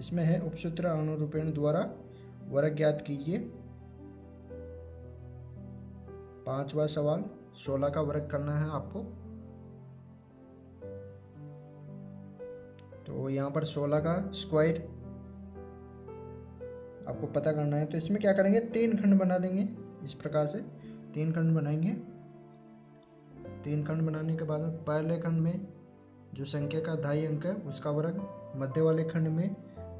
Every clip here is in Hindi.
इसमें है उपसूत्र अनुरूपण द्वारा वर्ग ज्ञात कीजिए। 5वां सवाल 16 का वर्ग करना है आपको। तो यहाँ पर 16 का स्क्वायर आपको पता करना है। तो इसमें क्या करेंगे, 3 खंड बना देंगे। इस प्रकार से 3 खंड बनाएंगे। 3 खंड बनाने के बाद पहले खंड में जो संख्या का दाई अंक है उसका वर्ग, मध्य वाले खंड में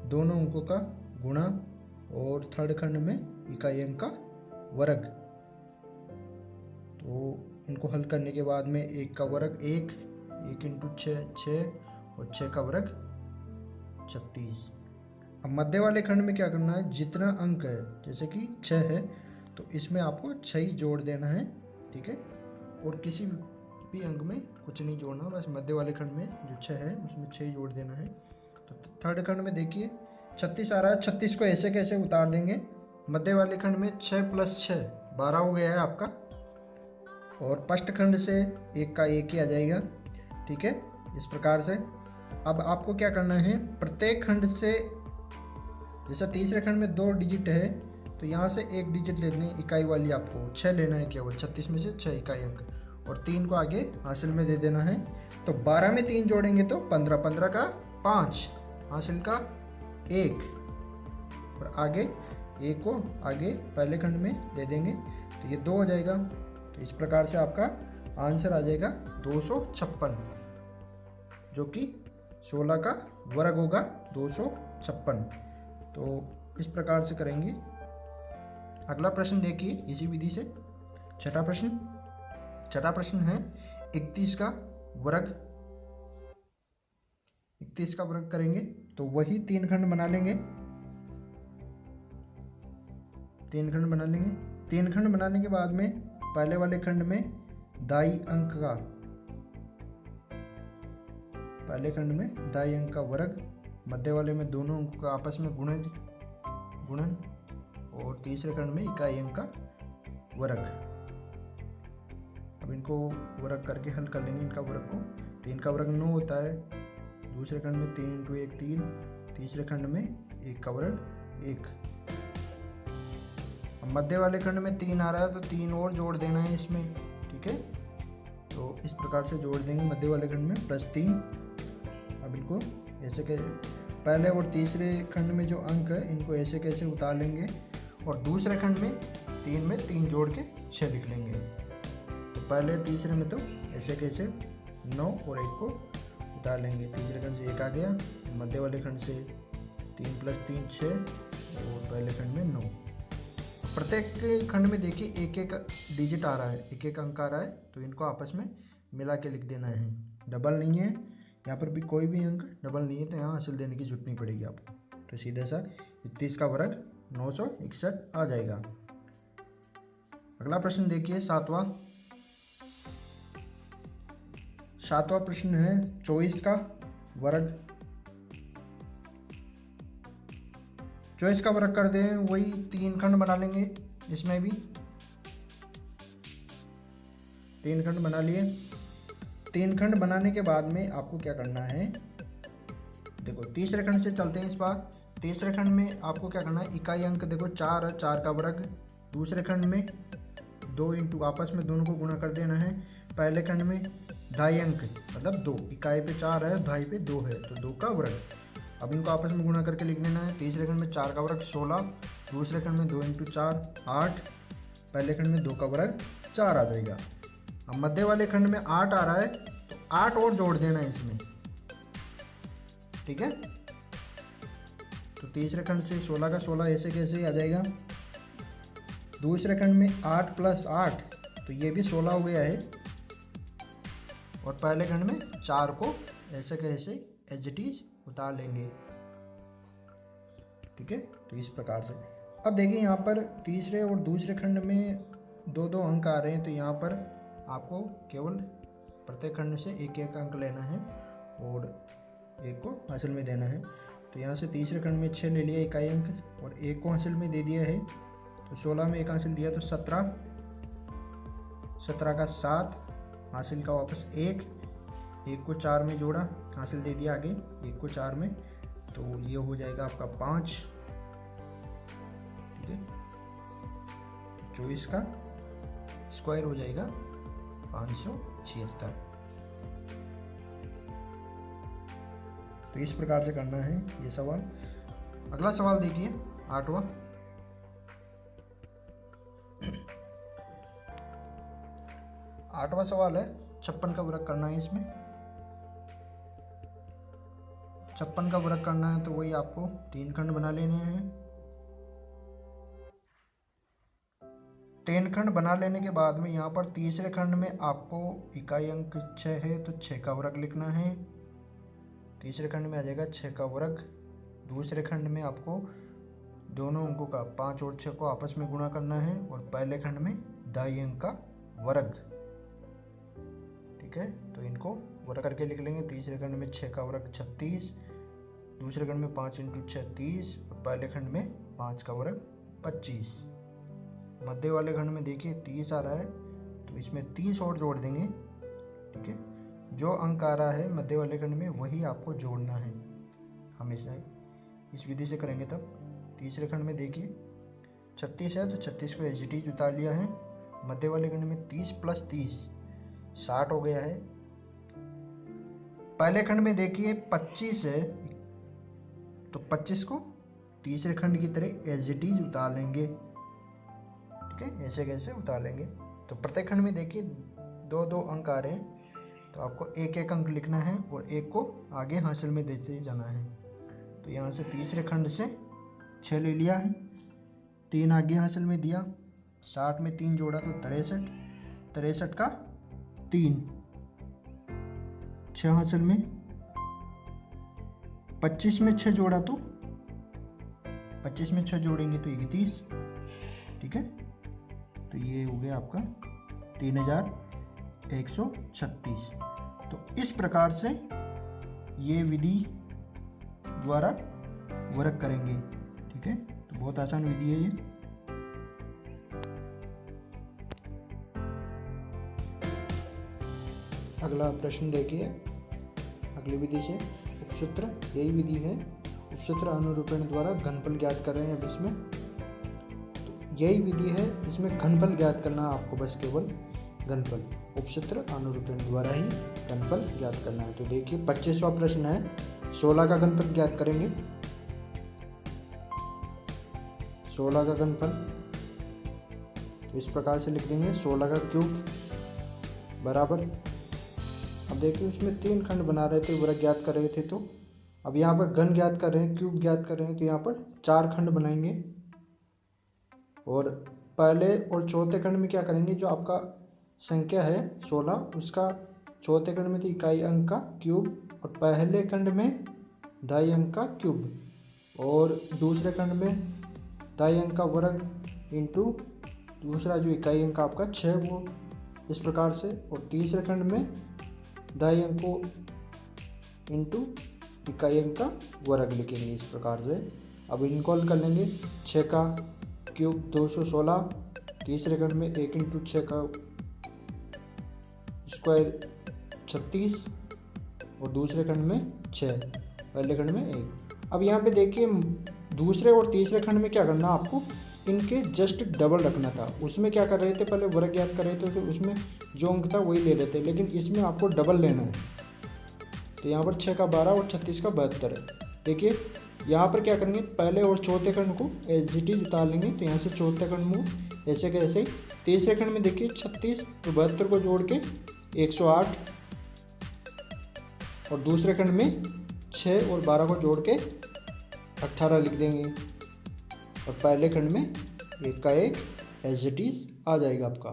दोनों अंकों का गुणा और थर्ड खंड में इकाई अंक का वर्ग। तो इनको हल करने के बाद में 1 का वर्ग 1, 1 इंटू 6 6 और 6 का वर्ग 36। अब मध्य वाले खंड में क्या करना है, जितना अंक है जैसे कि 6 है तो इसमें आपको 6 ही जोड़ देना है, ठीक है। और किसी भी अंक में कुछ नहीं जोड़ना, बस मध्य वाले खंड में जो 6 है उसमें 6 ही जोड़ देना है। तो थर्ड खंड में देखिए 36 आ रहा है, 36 को ऐसे कैसे उतार देंगे, मध्य वाले खंड में 6 + 6 12 हो गया है आपका। और फर्स्ट खंड से 1 का 1 ही आ जाएगा, ठीक है। इस प्रकार से अब आपको क्या करना है, प्रत्येक खंड से, जैसे तीसरे खंड में 2 डिजिट है तो यहाँ से 1 डिजिट लेनी इकाई वाली, आपको 6 लेना है केवल। 36 में से 6 इकाई अंक और 3 को आगे हासिल में दे देना है। तो 12 में 3 जोड़ेंगे तो 15, 15 का 5, हासिल का 1 और आगे 1 को आगे पहले खंड में दे देंगे तो ये 2 हो जाएगा। तो इस प्रकार से आपका आंसर आ जाएगा 256, जो कि 16 का वर्ग होगा 256। तो इस प्रकार से करेंगे। अगला प्रश्न देखिए इसी विधि से। छठा प्रश्न है 31 का वर्ग। 31 का वर्ग करेंगे तो वही 3 खंड बना लेंगे। 3 खंड बना लेंगे। 3 खंड बनाने के बाद में पहले वाले खंड में दाई अंक का, पहले खंड में दाई अंक का वर्ग, मध्य वाले में दोनों अंकों का आपस में गुणन और तीसरे खंड में इकाई अंक का वर्ग। अब इनको वर्ग करके हल कर लेंगे इनका वर्ग को। 3 का वर्ग 9 होता है, दूसरे खंड में 3 इंटू 1 3, तीसरे खंड में 1 का वर्ग 1। अब मध्य वाले खंड में 3 आ रहा है तो 3 और जोड़ देना है इसमें, ठीक है। तो इस प्रकार से जोड़ देंगे मध्य वाले खंड में +3। अब इनको ऐसे के पहले और तीसरे खंड में जो अंक है इनको ऐसे कैसे उतार लेंगे और दूसरे खंड में 3 जोड़ के 6 लिख लेंगे। तो पहले तीसरे में तो ऐसे कैसे 9 और 1 को उतार लेंगे। तीसरे खंड से 1 आ गया, मध्य वाले खंड से 3 + 3 6 और पहले खंड में 9। प्रत्येक खंड में देखिए 1 डिजिट आ रहा है, 1 अंक आ रहा है, तो इनको आपस में मिला के लिख देना है। डबल नहीं है यहाँ पर भी, कोई भी अंक डबल नहीं है तो यहाँ हासिल देने की जरूरत नहीं पड़ेगी आपको। तो सीधा सा 31 का वर्ग 961 आ जाएगा। अगला प्रश्न देखिए सातवां प्रश्न है 24 का वर्ग। 24 का वर्ग कर दें, वही 3 खंड बना लेंगे। इसमें भी 3 खंड बना लिए। 3 खंड बनाने के बाद में आपको क्या करना है, देखो तीसरे खंड से चलते हैं इस बार। तीसरे खंड में आपको क्या करना है, इकाई अंक देखो 4 है, 4 का वर्ग। दूसरे खंड में 2 इंटू आपस में दोनों को गुणा कर देना है। पहले खंड में दाई अंक मतलब 2, इकाई पे 4 है, दाई पे 2 है तो 2 का वर्ग। अब इनको आपस में गुणा करके लिख लेना है। तीसरे खंड में 4 का वर्ग 16, दूसरे खंड में 2 इंटू 4 8, पहले खंड में 2 का वर्ग 4 आ जाएगा। अब मध्य वाले खंड में 8 आ रहा है तो 8 और जोड़ देना है इसमें, ठीक है। तो तीसरे खंड से 16 का 16 ऐसे कैसे आ जाएगा। दूसरे खंड में 8 + 8 तो ये भी 16 हो गया है। और पहले खंड में 4 को ऐसे कैसे एज इट इज उतार लेंगे, ठीक है। तो इस प्रकार से अब देखिए यहाँ पर तीसरे और दूसरे खंड में 2 अंक आ रहे हैं, तो यहाँ पर आपको केवल प्रत्येक खंड से 1 अंक लेना है और 1 को हासिल में देना है। तो यहाँ से तीसरे खंड में 6 ले लिया इकाई अंक और 1 को हासिल में दे दिया है। तो 16 में 1 हासिल दिया तो 17, 17 का 7, हासिल का वापस 1 को 4 में जोड़ा, हासिल दे दिया आगे 1 को 4 में। तो ये हो जाएगा आपका 5, ठीक है। 24 का स्क्वायर हो जाएगा 576। तो इस प्रकार से करना है ये सवाल। अगला सवाल देखिए 8वां। 8वां सवाल है 56 का वर्ग करना है। इसमें 56 का वर्ग करना है तो वही आपको 3 खंड बना लेने हैं। 3 खंड बना लेने के बाद में यहाँ पर तीसरे खंड में आपको इकाई अंक 6 है तो 6 का वर्ग लिखना है। तीसरे खंड में आ जाएगा 6 का वर्ग। दूसरे खंड में आपको दोनों अंकों का 5 और 6 को आपस में गुणा करना है और पहले खंड में दाई अंक का वर्ग, ठीक है। तो इनको वर्ग करके लिख लेंगे। तीसरे खंड में 6 का वर्ग 36, दूसरे खंड में 5 × 6 30 और पहले खंड में 5 का वर्ग 25। मध्य वाले खंड में देखिए 30 आ रहा है तो इसमें 30 और जोड़ देंगे, ठीक है। जो अंक आ रहा है मध्य वाले खंड में वही आपको जोड़ना है हमेशा। इस विधि से करेंगे तब। तीसरे खंड में देखिए 36 है तो 36 को एज इट इज उतार लिया है। मध्य वाले खंड में 30 + 30 60 हो गया है। पहले खंड में देखिए 25 है तो 25 को तीसरे खंड की तरह एज इट इज उतार लेंगे, ठीक है। ऐसे कैसे उतार लेंगे। तो प्रत्येक खंड में देखिए 2-2 अंक आ रहे हैं तो आपको 1-1 अंक लिखना है और एक को आगे हासिल में देते जाना है। तो यहाँ से तीसरे खंड से 6 ले लिया है, 3 आगे हासिल में दिया, 60 में 3 जोड़ा तो 63, 63 का 3, 6 हासिल में, 25 में 6 जोड़ा तो 25 में 6 जोड़ेंगे तो 31, ठीक है। तो ये हो गया आपका 3136। तो इस प्रकार से ये विधि द्वारा वर्ग करेंगे, ठीक है। तो बहुत आसान विधि है ये। अगला प्रश्न देखिए अगली विधि से। उपसूत्र यही विधि है, उपसूत्र अनुरूपण द्वारा घनफल ज्ञात कर रहे हैं अब इसमें। तो यही विधि है, इसमें घनफल ज्ञात करना आपको, बस केवल घनफल उपसूत्र अनुरूपण द्वारा ही घनफल ज्ञात करना है। तो देखिए 25वां प्रश्न है 16 का घनफल ज्ञात करेंगे। 16 का घनफल तो इस प्रकार से लिख देंगे 16 का क्यूब बराबर। अब देखिए उसमें 3 खंड बना रहे थे, वर्ग ज्ञात कर रहे थे, तो अब यहाँ पर घन ज्ञात कर रहे हैं, क्यूब ज्ञात कर रहे हैं, तो यहाँ पर 4 खंड बनाएंगे। और पहले और चौथे खंड में क्या करेंगे, जो आपका संख्या है 16 उसका चौथे खंड में तो इकाई अंक का क्यूब और पहले खंड में दाई अंक का क्यूब और दूसरे खंड में दाई अंक का वर्ग इंटू दूसरा जो इकाई अंक आपका 6 वो इस प्रकार से, और तीसरे खंड में दाई अंक को इंटू इकाई अंक का वर्ग लिखेंगे इस प्रकार से। अब इनको हल कर लेंगे। 6 का क्यूब 216, तीसरे खंड में 1 × 6 का स्क्वायर 36 और दूसरे खंड में 6, पहले खंड में 1। अब यहाँ पे देखिए दूसरे और तीसरे खंड में क्या करना, आपको इनके जस्ट डबल रखना था। उसमें क्या कर रहे थे, पहले वर्ग ज्ञात कर रहे थे तो उसमें जो अंक था वही ले लेते, लेकिन इसमें आपको डबल लेना है। तो यहाँ पर 6 का 12 और 36 का 72 है। देखिए यहाँ पर क्या करेंगे, पहले और चौथे खंड को एज इट इज उतार लेंगे। तो यहाँ से चौथे खंड में ऐसे के ऐसे। तीसरे खंड में देखिए 36 और 72 को जोड़ के 108 और दूसरे खंड में 6 और 12 को जोड़ के 18 लिख देंगे और पहले खंड में 1 का 1 एज इट इज आ जाएगा आपका।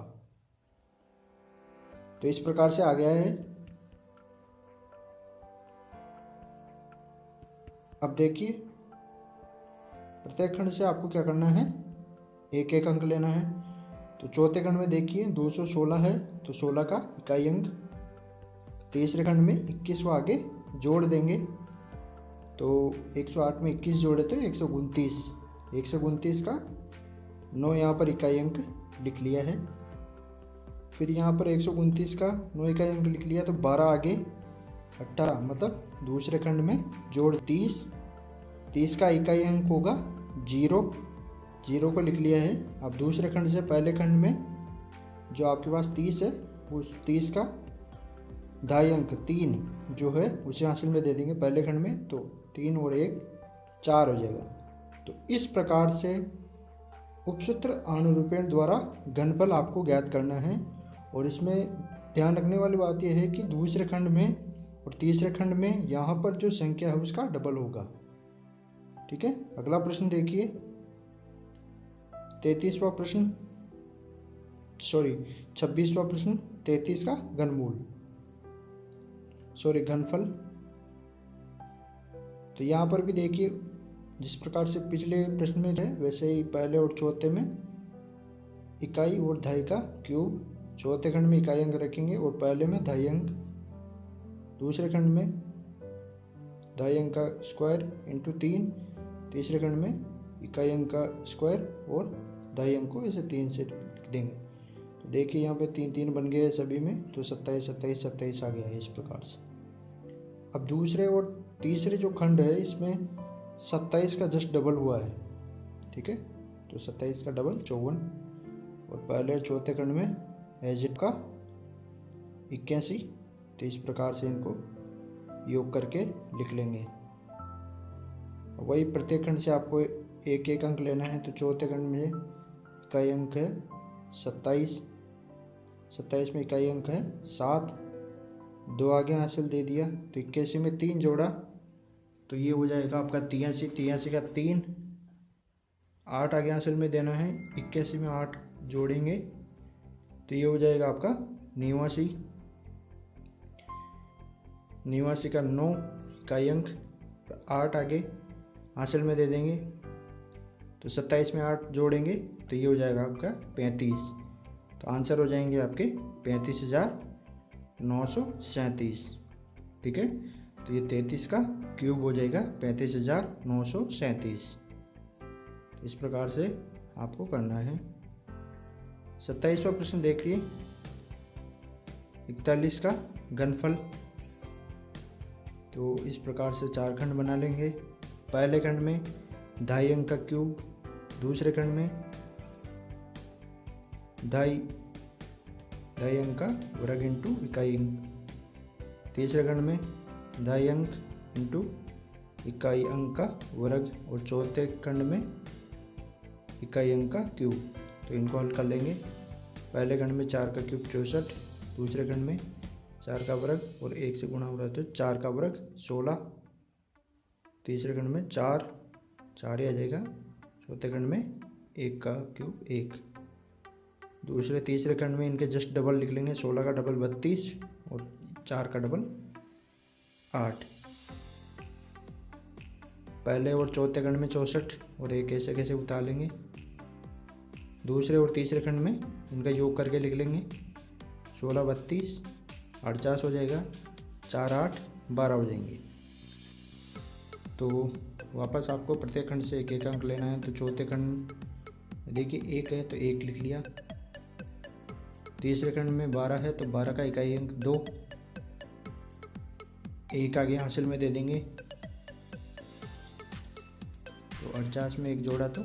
तो इस प्रकार से आ गया है। अब देखिए प्रत्येक खंड से आपको क्या करना है, 1-1 अंक लेना है। तो चौथे खंड में देखिए 216 है तो 16 का इकाई अंक, तीसरे खंड में 21 को आगे जोड़ देंगे। तो 108 में 21 जोड़े तो 129, 129 का 9 यहाँ पर इकाई अंक लिख लिया है। फिर यहाँ पर 129 का 9 इकाई अंक लिख लिया तो 12 आगे 18, मतलब दूसरे खंड में जोड़ 30 30 का इकाई अंक होगा 0, 0 को लिख लिया है। अब दूसरे खंड से पहले खंड में जो आपके पास 30 है, उस 30 का ढाई अंक 3 जो है उसे हासिल में दे देंगे पहले खंड में, तो 3 और 1 4 हो जाएगा। तो इस प्रकार से उपसूत्र अनुरूपण द्वारा घनफल आपको ज्ञात करना है। और इसमें ध्यान रखने वाली बात यह है कि दूसरे खंड में और तीसरे खंड में यहाँ पर जो संख्या है उसका डबल होगा। ठीक है, अगला प्रश्न देखिए 26वां प्रश्न, 26वां प्रश्न, 33 का घनफल। तो यहाँ पर भी देखिए जिस प्रकार से पिछले प्रश्न में है वैसे ही पहले और चौथे में इकाई और ढाई का क्यूब, चौथे खंड में इकाई अंक रखेंगे और पहले में ढाई अंक, दूसरे खंड में ढाई अंक का स्क्वायर इंटू 3, तीसरे खंड में इकाई अंक का स्क्वायर और ढाई अंक को ऐसे 3 से लिख देंगे। तो देखिए यहाँ पे 3 3 बन गए सभी में, तो 27 27 27 आ गया है इस प्रकार से। अब दूसरे और तीसरे जो खंड है इसमें 27 का जस्ट डबल हुआ है। ठीक है, तो 27 का डबल 54, और पहले और चौथे खंड में एजिट का 81। तो इस प्रकार से इनको योग करके लिख लेंगे। वही प्रत्येक खंड से आपको एक एक अंक लेना है। तो चौथे खंड में इकाई अंक है 27, 27 में इकाई अंक है 7, 2 आगे हासिल दे दिया, तो 81 में 3 जोड़ा तो ये हो जाएगा आपका 83, 83 का 3, 8 आगे हासिल में देना है, 81 में 8 जोड़ेंगे तो ये हो जाएगा आपका 89, 89 का 9 इकाई अंक, 8 आगे हासिल में दे देंगे, तो 27 में 8 जोड़ेंगे तो ये हो जाएगा आपका 35। तो आंसर हो जाएंगे आपके 35,937। ठीक है, तो ये 33 का क्यूब हो जाएगा 35,937। इस प्रकार से आपको करना है। 27वां प्रश्न देखिए 41 का घनफल। तो इस प्रकार से 4 खंड बना लेंगे। पहले खंड में ढाई अंक का क्यूब, दूसरे खंड में ढाई अंक का वर्ग इंटू इकाई अंक, तीसरे खंड में ढाई अंक इंटू इकाई अंक का वर्ग, और चौथे खंड में इकाई अंक का क्यूब। तो इनको हल कर लेंगे। पहले खंड में 4 का क्यूब 64, दूसरे खंड में 4 का वर्ग और 1 से गुणा हो रहा है तो 4 का वर्ग 16, तीसरे खंड में 4 ही आ जाएगा, चौथे खंड में 1 का क्यूब 1, दूसरे तीसरे खंड में इनके जस्ट डबल लिख लेंगे। 16 का डबल 32 और 4 का डबल 8। पहले और चौथे खंड में 64 और 1 ऐसे कैसे उतार लेंगे। दूसरे और तीसरे खंड में इनका योग करके लिख लेंगे। 16 32 48 हो जाएगा, 4 8 12 हो जाएंगे। तो वापस आपको प्रत्येक खंड से एक एक अंक लेना है। तो चौथे खंड देखिए 1 है तो 1 लिख लिया, तीसरे खंड में 12 है तो 12 का इकाई अंक 2, 1 आगे हासिल में दे देंगे। तो 48 में 1 जोड़ा तो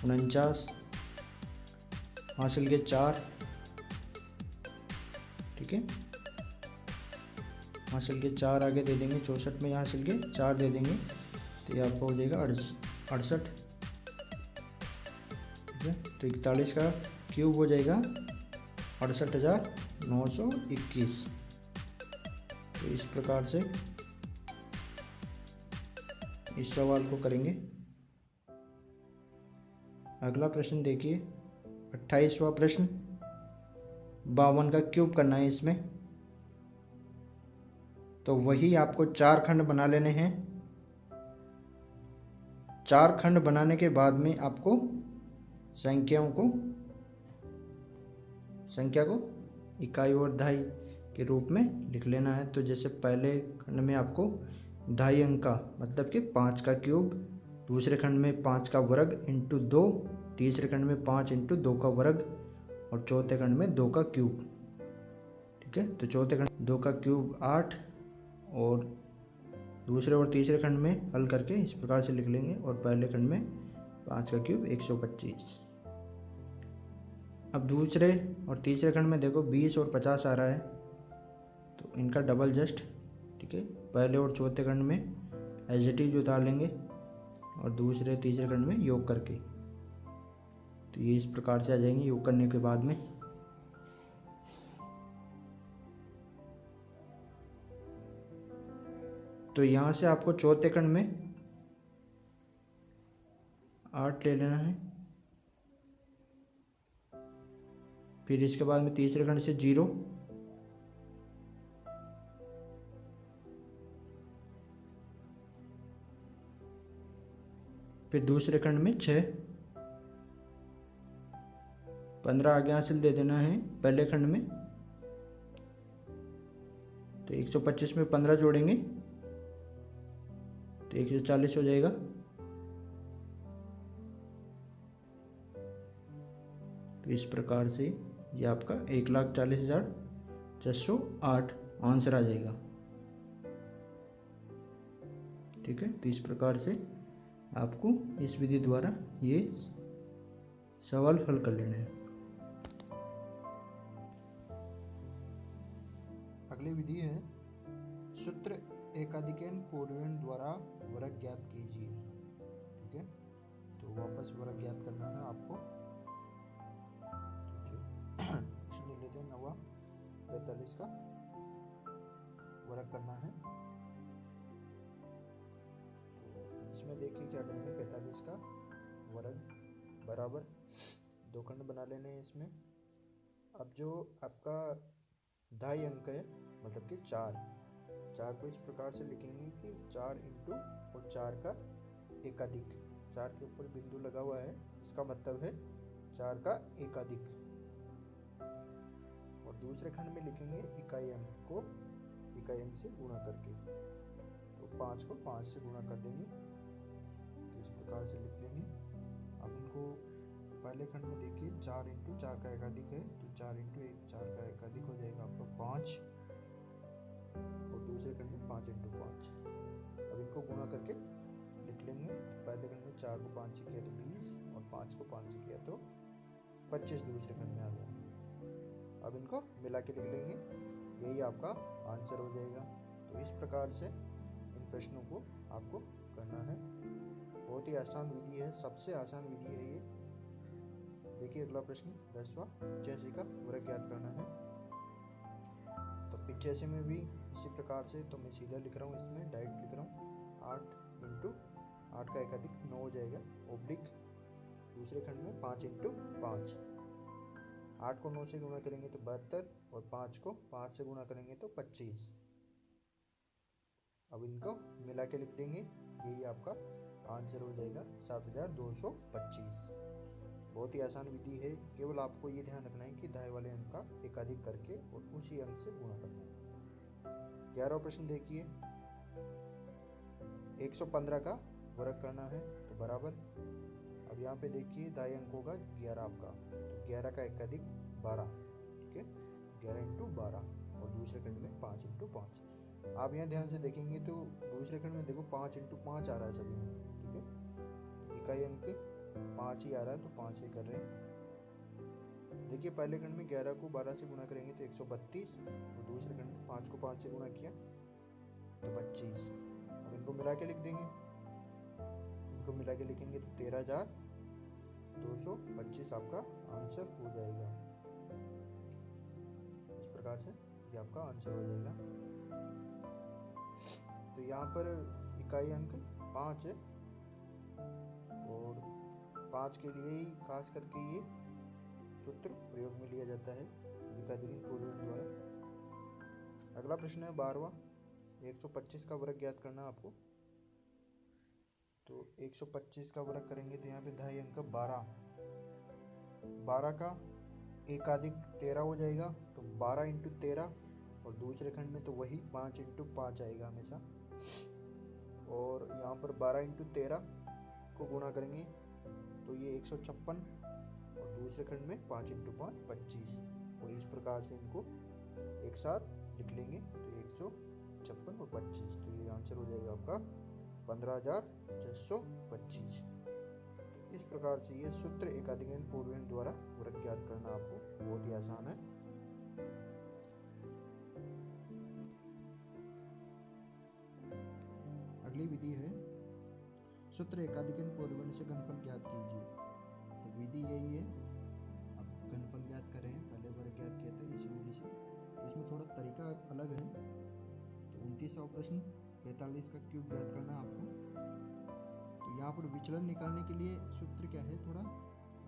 49, हासिल के 4। ठीक है, हासिल के 4 आगे दे देंगे। 64 में हासिल के 4 दे देंगे तो ये आपका हो जाएगा 68। ठीक है, तो 41 का क्यूब हो जाएगा 68,921। तो इस प्रकार से इस सवाल को करेंगे। अगला प्रश्न देखिए 28वां प्रश्न, 52 का क्यूब करना है इसमें। तो वही आपको 4 खंड बना लेने हैं। 4 खंड बनाने के बाद में आपको संख्या को इकाई और दहाई के रूप में लिख लेना है। तो जैसे पहले खंड में आपको ढाई अंक का मतलब कि 5 का क्यूब, दूसरे खंड में 5 का वर्ग इंटू 2, तीसरे खंड में 5 इंटू 2 का वर्ग और चौथे खंड में 2 का क्यूब। ठीक है, तो चौथे खंड 2 का क्यूब 8 और दूसरे और तीसरे खंड में हल करके इस प्रकार से लिख लेंगे। और पहले खंड में 5 का क्यूब 125। अब दूसरे और तीसरे खंड में देखो 20 और 50 आ रहा है, तो इनका डबल जस्ट, ठीक है, पहले और चौथे खंड में एज इट इज उतार लेंगे और दूसरे तीसरे खंड में योग करके, तो ये इस प्रकार से आ जाएंगे योग करने के बाद में। तो यहाँ से आपको चौथे खंड में 8 ले लेना है, फिर इसके बाद में तीसरे खंड से 0, फिर दूसरे खंड में 6, 15 आगे हासिल दे देना है पहले खंड में। तो 125 में 15 जोड़ेंगे तो 140 हो जाएगा। तो इस प्रकार से ये आपका 1,40,608 आंसर आ जाएगा। ठीक है, तो इस प्रकार से आपको इस विधि द्वारा ये सवाल हल कर लेना है। अगली विधि है सूत्र एकाधिकन पूर्वेण द्वारा वर्ग ज्ञात कीजिए। ठीक है, तो वापस वर्ग ज्ञात करना है आपको। ले लेते हैं 9 45 का वर्ग करना है। इसमें देखिए क्या करेंगे, 45 का वर्ग बराबर 2 खंड बना लेने हैं इसमें। अब जो आपका ढाई अंक है, मतलब कि 4 को इस प्रकार से लिखेंगे कि 4 इंटू और 4 का एकाधिक, 4 के ऊपर बिंदु लगा हुआ है, इसका मतलब है 4 का एकाधिक। और दूसरे खंड में लिखेंगे इकाई अंक को इकाई अंक से गुणा करके, तो 5 को 5 से गुणा कर देंगे, तो इस प्रकार से लिख लेंगे। अब इनको पहले खंड में देखिए 4 इंटू 4 का एकाधिक है, तो 4 इंटू 1 4 का एकाधिक हो जाएगा आपका 5, और दूसरे खंड में 5 इंटू 5। अब इनको गुणा करके लिख लेंगे। तो पहले खंड में 4 को 5 से किया तो 20, और 5 को 5 से किया तो 25 दूसरे खंड में आ गया। अब इनको मिला के लिख लेंगे, यही आपका आंसर हो जाएगा। तो इस प्रकार से इन प्रश्नों को आपको करना है। बहुत ही आसान विधि है, सबसे आसान विधि है ये। देखिए अगला प्रश्न 10वां, 85 का वर्ग ज्ञात करना है। तो 85 में भी इसी प्रकार से, तो मैं सीधा लिख रहा हूँ, इसमें डायरेक्ट लिख रहा हूँ। 8 इंटू 8 का एकाधिक 9 हो जाएगा, ओब्लिक दूसरे खंड में 5 इंटू 5। 8 को 9 से गुणा करेंगे तो 72, और 5 को 5 से गुणा करेंगे तो 25। अब इनको मिला के लिख देंगे, यही आपका आंसर हो जाएगा 7225। बहुत ही आसान विधि है, केवल आपको ये ध्यान रखना है कि दाएं वाले अंक का एकाधिक करके और उसी अंक से गुणा करना है। 11वां प्रश्न देखिए, 115 का वर्ग करना है, तो बराबर। अब यहाँ पे देखिए दाएं अंक होगा 11 आपका, तो 11 का एकाधिक 12, ठीक है, 11 इंटू 12, और दूसरे खंड में 5 इंटू 5। आप यहाँ ध्यान से देखेंगे तो दूसरे खंड में देखो 5 इंटू 5 आ रहा है सभी में, ठीक है, इकाई अंक 5 ही आ रहा है, तो 5 से कर रहे हैं। देखिए पहले खंड में 11 को 12 से गुणा करेंगे तो 132, और दूसरे खंड में 5 को 5 से गुणा किया तो 25। अब इनको मिला के लिख देंगे, इनको मिला के लिखेंगे तो 13,225 आपका आंसर हो जाएगा। इस प्रकार से ये आपका आंसर हो जाएगा। तो यहाँ पर इकाई अंक 5 है, और 5 के लिए ही खास करके ये सूत्र प्रयोग में लिया जाता है एकाधिक पूर्वेण द्वारा। अगला प्रश्न है 12वां, 125 का वर्ग ज्ञात करना आपको। तो 125 का वर्ग करेंगे तो यहाँ पे ढाई अंक 12 का एकाधिक 13 हो जाएगा, तो 12 इंटू 13, और दूसरे खंड में तो वही 5 इंटू 5 आएगा हमेशा। और यहाँ पर 12 इंटू 13 को गुणा करेंगे तो ये 156, और दूसरे खंड में 5 इंटू 5 25, और इस प्रकार से इनको एक साथ लिख लेंगे तो 56 और 25, तो ये आंसर हो जाएगा आपका 15,625। इस प्रकार से ये सूत्र एकाधिक पूर्वहिन द्वारा वर्ग ज्ञात करना आपको बहुत ही आसान है। अगली विधि है सूत्र एकाधिक पूर्वहिन से घनफल ज्ञात कीजिए। तो विधि यही है, अब घनफल ज्ञात कर रहे हैं, पहले वर्ग ज्ञात किया था इसी विधि से, तो इसमें थोड़ा तरीका अलग है। तो 29वां प्रश्न 45 का क्यूब ज्ञात करना आपको। तो यहाँ पर विचलन निकालने के लिए सूत्र क्या है, थोड़ा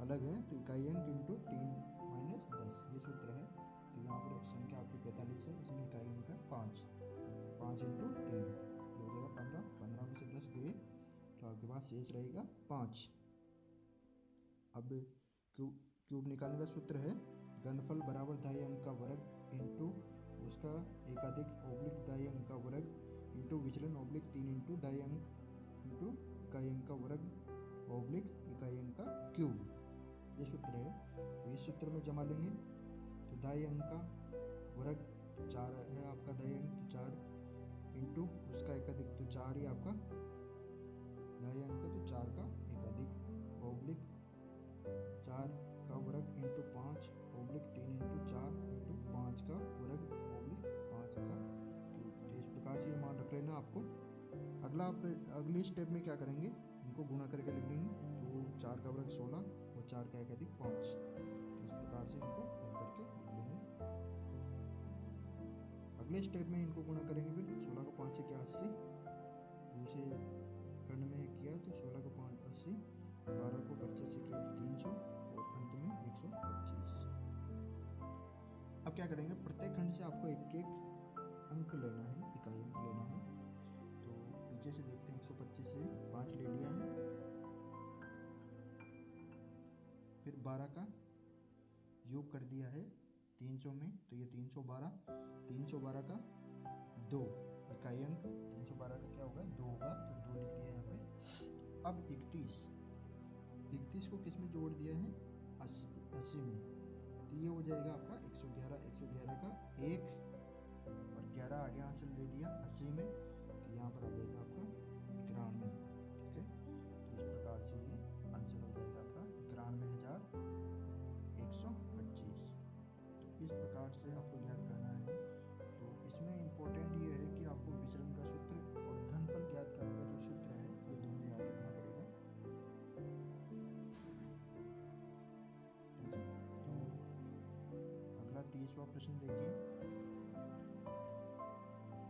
अलग है। तो इकाई अंक इंटू 3 माइनस 10 ये सूत्र है। तो यहाँ पर संख्या आपकी 45 है, इसमें इकाई अंक है 5 इंटू 3 हो जाएगा 15 में से 10 गए तो आपके पास शेष रहेगा 5। अब क्यूब निकालने का सूत्र है घनफल बराबर दाई अंक का वर्ग इंटू उसका एकाधिक ओब्लिक दाई अंक का वर्ग इंटू विचलन ओब्लिक 3 इंटू दाई अंक इंटू इकाई अंक का वर्ग ओब्लिक इकाई अंक का क्यूब, ये सूत्र है। तो इस सूत्र में जमा लेंगे तो दाई अंक का वर्ग 4 है आपका दाई अंक 4 इंटू उसका एकाधिक तो 4 ही आपका दाई अंक तो 4 का एकाधिक ओब्लिक 4 का वर्ग इंटू 5 ओब्लिक 3 इंटू 4 इंटू 5 का वर्ग ओब्लिक 5 का क्यूब। तो इस प्रकार से ये मान रख लेना आपको। अगली स्टेप में क्या करेंगे, इनको गुणा करके लिख लेंगे। तो 4 का वर्ग 16 और 4 का एकाधिक 5, तो इस प्रकार से इनको हल करके लिख लेंगे। अगले स्टेप में इनको गुणा करेंगे, फिर 16 को 5 से क्या 80, दूसरे खंड में किया तो 16 को 5 80, 12 को 25 से किया तो 300 और अंत में 125। अब क्या करेंगे, प्रत्येक खंड से आपको एक एक अंक लेना है, इकाई अंक लेना है। तो पीछे से देखते हैं, 125 से 5 ले लिया है, फिर 12 का योग कर दिया है 300 में, तो ये 312 का 2 इकाई अंक, 312 का क्या होगा 2 होगा, तो 2 लिख दिया यहाँ पे। अब 31 को किस में जोड़ दिया है 80 में, तो ये हो जाएगा आपका 111 का 1 और 11 आगे यहाँ से ले दिया 80 में, तो यहाँ पर आ जाएगा आपका 91। ठीक है, तो इस प्रकार से ये आंसर हो जाएगा आपका 91,125। तो इस प्रकार से आपको ज्ञात करना है। तो इसमें इम्पोर्टेंट ये है कि आपको विचलन का सूत्र और घनफल ज्ञात करने का जो सूत्र है ये दोनों याद रखना पड़ेगा। ठीक है, तो अगला 30वां प्रश्न देखिए।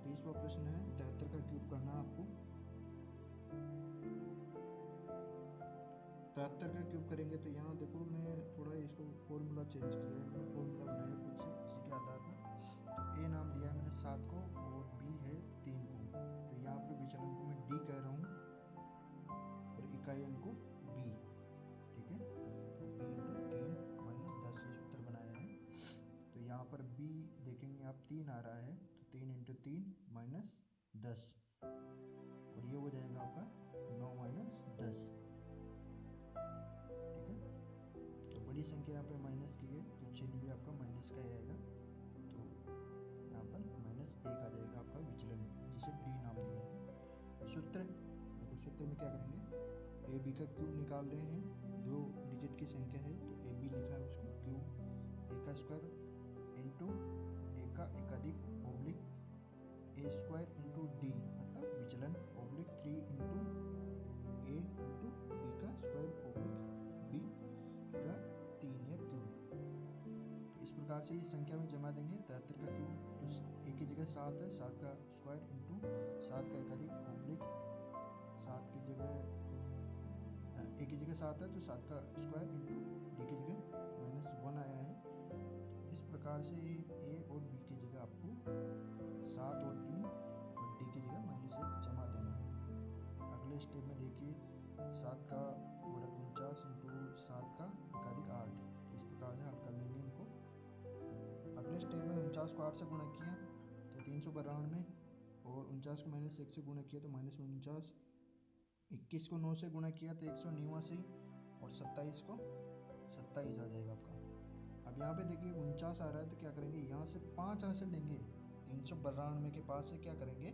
30वां प्रश्न है 73 का क्यूब करना आपको। 73 का क्यूब करेंगे तो यहाँ देखो मैं थोड़ा इसको फॉर्मूला चेंज किया है, मैंने फॉर्मूला बनाया कुछ इसी के आधार पर। तो ए नाम दिया है मैंने 7 को और बी है 3 को, तो यहाँ पर विचलन को मैं डी कह रहा हूँ और इकाई अंक को बी। ठीक है, तो बी इंटू 3 माइनस 10 ये सूत्र बनाया है। तो यहाँ पर बी देखेंगे आप 3 आ रहा है, तो 3 इंटू 3 माइनस 10 और ये हो जाएगा आपका 9 माइनस 10। ठीक है, तो बड़ी संख्या यहाँ पे माइनस की है तो चिन्ह भी आपका माइनस का ही आएगा, तो यहाँ पर -1 आ जाएगा आपका विचलन, जिसे डी नाम दिया है। सूत्र देखो, सूत्र में क्या करेंगे, ए बी का क्यूब निकाल रहे हैं, 2 डिजिट की संख्या है तो ए बी लिखा है उसको क्यूब, ए का स्क्वायर इंटू ए का एकाधिक ओब्लिक ए स्क्वायर इंटू डी मतलब विचलन oblique 3 into A into B का स्क्वायर ओब्लिक बी का 3 या क्यूब। तो इस प्रकार से ये संख्या में जमा देंगे। 73 का क्यूब तो एक की जगह 7 है, 7 का स्क्वायर इंटू 7 का एकाधिक ओब्लिक 7 की जगह एक की जगह 7 है तो 7 का स्क्वायर इंटू डी की जगह -1 आया है। तो इस प्रकार से ए और बी की जगह आपको 7 और 3 और डी की जगह -1 जमा देना है। अगले स्टेप में देखिए 7 का वर्ग 49 इंटू 7 का एकाधिक 8, तो इस प्रकार से हल कर लेंगे इनको। अगले स्टेप में 49 को 8 से गुणा किया तो 392 और 49 को -1 से गुणा किया तो -49, 21 को 9 से गुणा किया तो 189 और 27 को 27 आ जाएगा आपका। अब यहाँ पे देखिए 49 आ रहा है तो क्या करेंगे, यहाँ से 5 हासिल लेंगे 392 के पास से क्या करेंगे,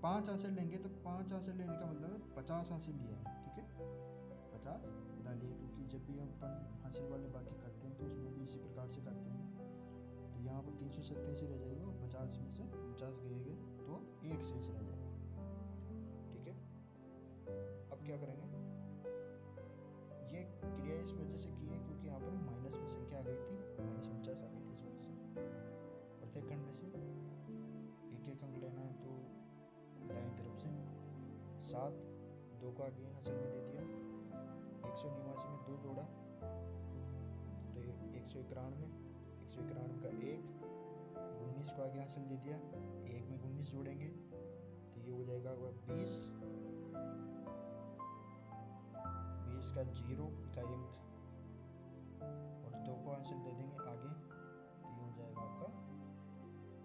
5 हासिल लेंगे। तो 5 हासिल लेने का मतलब है 50 हासिल लिया है, ठीक है, 50 बता लिए, क्योंकि जब भी हम अपन हासिल वाले बाकी करते हैं तो उसमें भी इसी प्रकार से करते हैं। तो यहाँ पर 387 ही रह जाएगा और 50 में से 50 गए तो 1 शेष रह जाएगा, ठीक है। अब क्या करेंगे, ये क्रिया इस वजह से की है क्योंकि यहाँ पर माइनस में संख्या आ गई थी, -49 आ गई थी, इस वजह से प्रत्येक खंड में से एक एक अंक लेना है। तो दाएं तरफ से 7, 2 का आगे हासिल में दे दिया, 189 में 2 जोड़ा तो 191, 191 का 1, 19 को आगे हासिल दे दिया, 1 में 19 जोड़ेंगे तो ये हो जाएगा 20, 20 का 0 इकाई अंक और 2 को हासिल दे देंगे आगे तो ये हो जाएगा आपका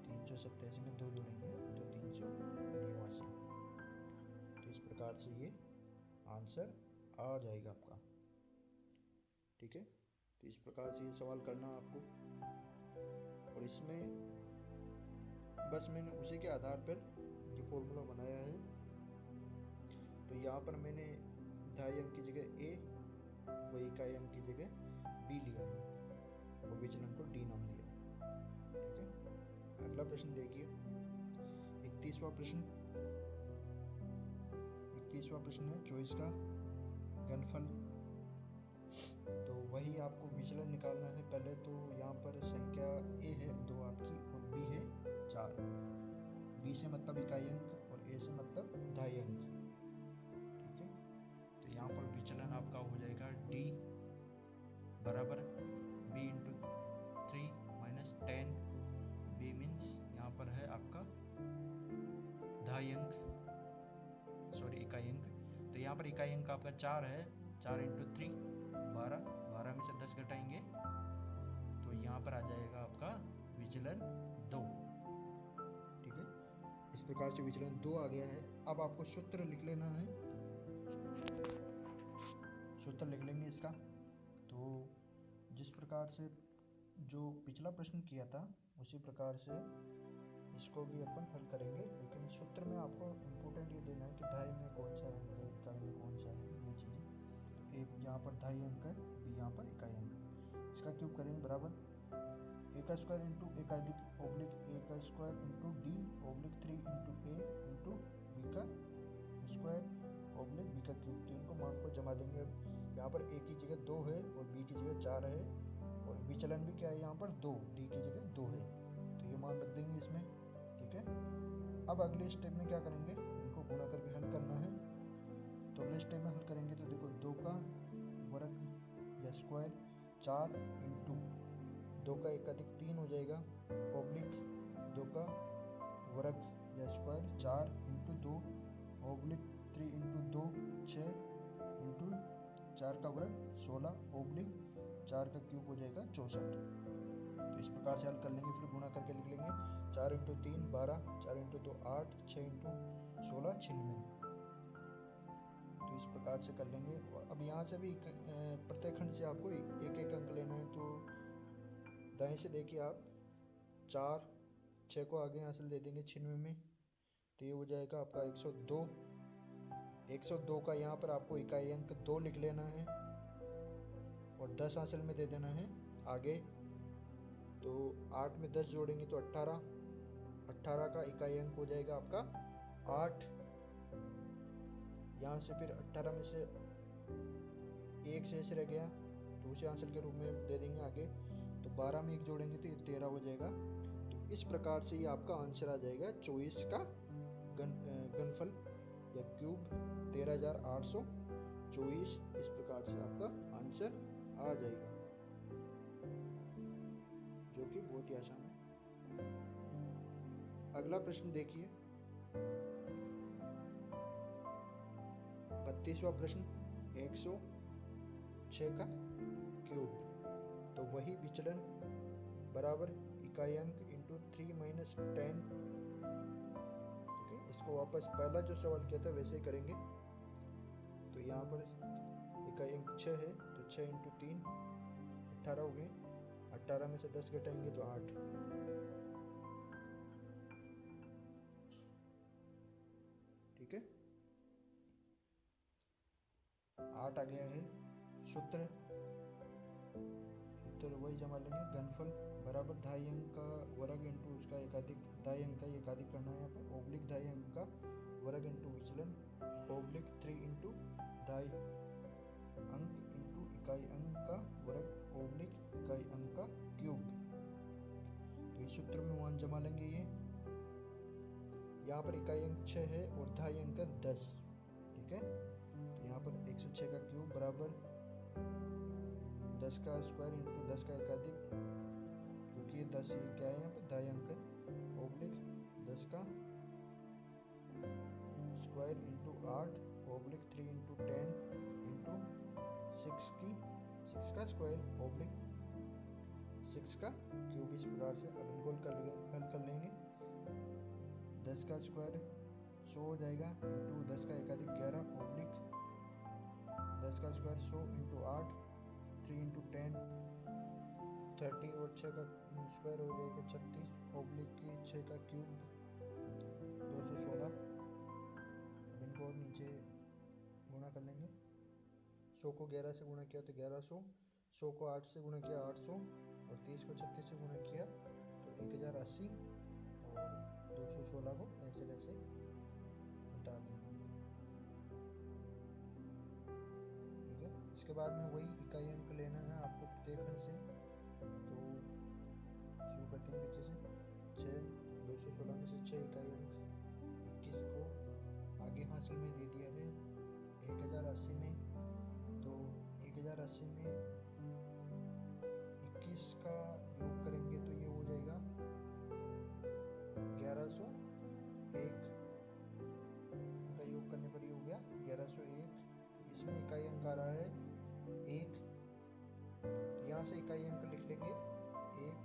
387 में 2 जोड़ेंगे तो 389। तो इस प्रकार से ये आंसर आ जाएगा आपका, ठीक है। तो इस प्रकार से ये सवाल करना आपको, और इसमें बस मैंने उसी के आधार पर ये फॉर्मूला बनाया है। तो यहाँ पर मैंने दहाई अंक की जगह ए व इकाई अंक की जगह बी लिया है और विचलन को डी नाम दिया, ठीक है। अगला प्रश्न देखिए, 31वां प्रश्न। 31वां प्रश्न है 24 का घनफल। तो वही आपको विचलन निकालना है। पहले तो यहाँ पर संख्या ए है 2 आपकी और बी है 4। बी से मतलब इकाई अंक और ए से मतलब दहाई अंक, ठीक है। तो यहाँ पर विचलन आपका हो जाएगा डी बराबर b into 3 minus 10। B means यहाँ पर है आपका दहाई अंक, सॉरी इकाई अंक। तो यहाँ पर इकाई अंक आपका 4 है, 4 इंटू 3 12, 12 में से 10 घटाएंगे तो यहाँ पर आ जाएगा आपका विचलन 2, ठीक है। इस प्रकार से विचलन 2 आ गया है। अब आपको सूत्र लिख लेना है, सूत्र लिख लेंगे इसका। तो जिस प्रकार से जो पिछला प्रश्न किया था उसी प्रकार से इसको भी अपन हल करेंगे, लेकिन सूत्र में आपको इम्पोर्टेंट ये देना है कि दहाई में कौन सा अंक है, इकाई में कौन सा है, ये चीज़ें। तो ए यहाँ पर दहाई अंक है, बी यहाँ पर इकाई अंक। इसका क्यूब करेंगे बराबर ए का स्क्वायर इंटू ए का अधिक ओब्लिक ए का square into D oblique 3 into A into B का स्क्वायर ओब्लिक बी का क्यूब। तीन को मान को जमा देंगे। यहाँ पर ए की जगह 2 है और बी की जगह 4 है और विचलन भी क्या है यहाँ पर 2, डी की जगह 2 है, तो ये मान रख देंगे इसमें, ठीक है। अब अगले स्टेप में क्या करेंगे, इनको गुणा करके हल करना है। तो अगले स्टेप में हल करेंगे तो देखो 2 का वर्ग या स्क्वायर 4 इंटू 2 का एक अधिक 3 हो जाएगा ओब्लिक 2 का वर्ग या square 4 into 2 oblique 3 into 2 6 into 4 का वर्ग 16 ओब्लिक 4 का क्यूब हो जाएगा 64। तो इस प्रकार से हल कर लेंगे, फिर गुणा करके लिख लेंगे 4 इंटू 3 12, 4 इंटू 2 8, 6 इंटू 16 96। तो इस प्रकार से कर लेंगे। और अब यहाँ से भी प्रत्येक खंड से आपको एक एक अंक लेना है। तो दाएं से देखिए आप 4, 6 को आगे हासिल दे देंगे 96 में तो ये हो जाएगा आपका 102। 102 का यहाँ पर आपको इकाई अंक 2 लिख लेना है और 10 हासिल में दे देना है आगे। तो 8 में 10 जोड़ेंगे तो 18, 18 का इकाई अंक हो जाएगा आपका 8। यहाँ से फिर 18 में से 1 शेष रह गया तो उसे हासिल के रूप में दे देंगे आगे। तो 12 में 1 जोड़ेंगे तो ये 13 हो जाएगा। तो इस प्रकार से ये आपका आंसर आ जाएगा 24 का घनफल या क्यूब 13,824। इस प्रकार से आपका आंसर आ जाएगा, जो कि बहुत ही आसान है। अगला प्रश्न देखिए 32वां प्रश्न 106 का क्यूब। तो वही विचलन बराबर इकाई अंक इंटू 3 माइनस 10, ठीक है। इसको वापस पहला जो सवाल किया था वैसे ही करेंगे। तो यहाँ पर इकाई अंक 6 है तो 6 इंटू 3 18 हो गए, 18 में से 10 घटाएंगे तो 8, 8 आ गया है। सूत्र वही जमा लेंगे, घनफल बराबर 2.5 अंक का वर्ग इंटू उसका एकाधिक, 2.5 अंक का एकाधिक करना है यहाँ पे, ओब्लिक 2.5 अंक का वर्ग इंटू विचलन, ओब्लिक 3 इंटू 2.5 अंक इंटू इकाई अंक का वर्ग ओब्लिक इकाई अंक का क्यूब। तो इस सूत्र में मान जमा लेंगे। ये यहाँ पर इकाई अंक 6 है और 2.5 अंक 10, ठीक है। तो यहाँ पर 106 का क्यूब बराबर 10 का स्क्वायर इंटू 10 का एकाधिक, क्योंकि ये 10 ये क्या है यहाँ पे 2.5 अंक है, ओब्लिक 10 का square into 8 oblique 3 into 10 into 6 का स्क्वायर ओब्लिक 6 का क्यूब। इस प्रकार से अब इनको हल कर लेंगे। 10 का स्क्वायर 100 हो जाएगा इंटू 10 का एकाधिक 11 ओब्लिक 10 का स्क्वायर 100 इंटू 8 3 इंटू 10 30 और 6 का स्क्वायर हो जाएगा 36 ओब्लिक की 6 का क्यूब 216। अब इनको और नीचे गुणा कर लेंगे। 100 को 11 से गुणा किया तो 1100, 100 को 8 से गुणा किया 800 और 30 को 36 से गुणा किया तो 1080 और 216 को ऐसे कैसे हटा देंगे, ठीक है। इसके बाद में वही इकाई अंक लेना है आपको प्रत्येक खंड से। तो शुरू करते हैं पीछे से। 6 216 में से 6 इकाई अंक 21 को आगे हासिल में दे दिया है 1080 में। तो 1080 में 21 का योग करेंगे तो ये हो जाएगा 1101 का योग करने पर ये हो गया 1101। इसमें इकाई अंक आ रहा है 1, तो यहाँ से इकाई अंक लिख लेंगे 1,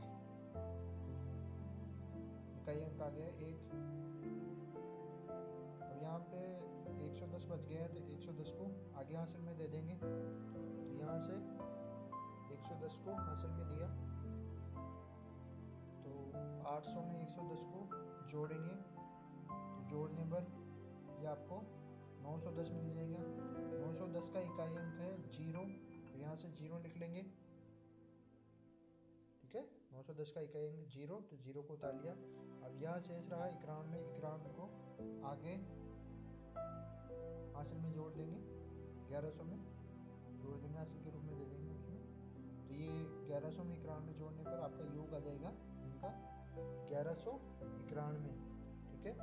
इकाई अंक आ गया 1। अब यहाँ पे 110 बच गया है तो 110 को आगे हासिल में दे देंगे। तो यहाँ से 110 को हासिल में दिया तो 800 में 110 को जोड़ेंगे तो जोड़ने पर ये आपको 910 मिल जाएगा। 910 का इकाई अंक है 0, तो यहाँ से 0 लिख लेंगे, ठीक है। 910 का इकाई अंक 0, तो 0 को उतार लिया। अब यहाँ शेष रहा 91 में, 91 को आगे हासिल में जोड़ देंगे, 1100 में जोड़ देंगे, हासिल के रूप में दे देंगे उसमें। तो ये 1100 में 91 में जोड़ने पर आपका योग आ जाएगा इनका 1191, ठीक है।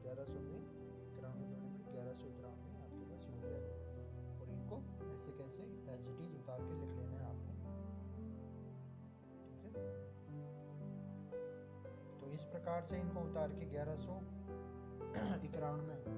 1100 में 91 जोड़ने पर 1191 में आपके पास योग आ जाएगा। और इनको ऐसे कैसे एज इट इज उतार के लिख लेना है आपको, ठीक है। तो इस प्रकार से इनको उतार के 1191